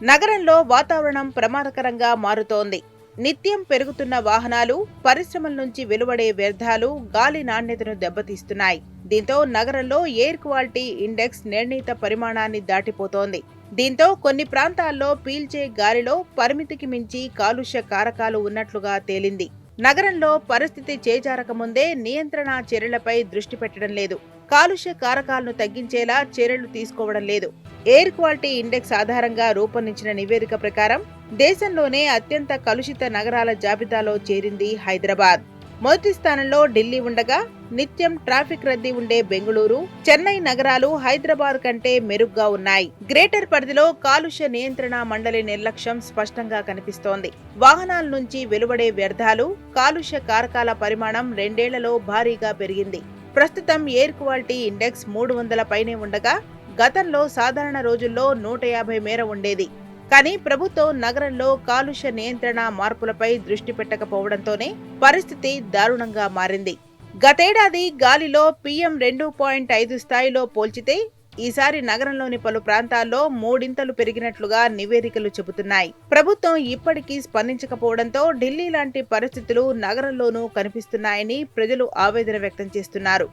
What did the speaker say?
నగరంలో వాతావరణం ప్రమాదకరంగా మారుతోంది. నిత్యం పెరుగుతున్న వాహనాలు, పరిశ్రమల నుంచి వెలువడే వ్యర్థాలు గాలి నాణ్యతను దెబ్బతీస్తున్నాయి. దీంతో నగరంలో ఎయిర్ క్వాలిటీ ఇండెక్స్ నిర్ణీత పరిమాణాన్ని దాటిపోతోంది. దీంతో కొన్ని ప్రాంతాల్లో పీల్చే గాలిలో పరిమితికి మించి కాలుష్య కారకాలు ఉన్నట్లుగా తేలింది. నగరంలో పరిస్థితి చేజారకముందే నియంత్రణ చర్యలపై దృష్టి పెట్టడం లేదు. కాలుష్య కారకాలను తగ్గించేలా చర్యలు తీసుకోవడం లేదు. ఎయిర్ క్వాలిటీ ఇండెక్స్ ఆధారంగా రూపొందించిన నివేదిక ప్రకారం దేశంలోనే అత్యంత కలుషిత నగరాల జాబితాలో చేరింది హైదరాబాద్. మొదటి స్థానంలో ఢిల్లీ ఉండగా నిత్యం ట్రాఫిక్ రద్దీ ఉండే బెంగళూరు, చెన్నై నగరాలు హైదరాబాద్ కంటే మెరుగ్గా ఉన్నాయి. గ్రేటర్ పరిధిలో కాలుష్య నియంత్రణ మండలి నిర్లక్ష్యం స్పష్టంగా కనిపిస్తోంది. వాహనాల నుంచి వెలువడే వ్యర్థాలు, కాలుష్య కారకాల పరిమాణం 2 ఏళ్లలో భారీగా పెరిగింది. ప్రస్తుతం ఎయిర్ క్వాలిటీ ఇండెక్స్ 300 పైనే ఉండగా గతంలో సాధారణ రోజుల్లో 150 మేర ఉండేది. కానీ ప్రభుత్వం నగరంలో కాలుష్య నియంత్రణ మార్పులపై దృష్టి పెట్టకపోవడంతోనే పరిస్థితి దారుణంగా మారింది. గతేడాది గాలిలో PM 2.5 స్థాయిలో పోల్చితే ఈసారి నగరంలోని పలు ప్రాంతాల్లో 3 పెరిగినట్లుగా నివేదికలు చెబుతున్నాయి. ప్రభుత్వం ఇప్పటికీ స్పందించకపోవడంతో ఢిల్లీ లాంటి పరిస్థితులు నగరంలోనూ కనిపిస్తున్నాయని ప్రజలు ఆవేదన వ్యక్తం చేస్తున్నారు.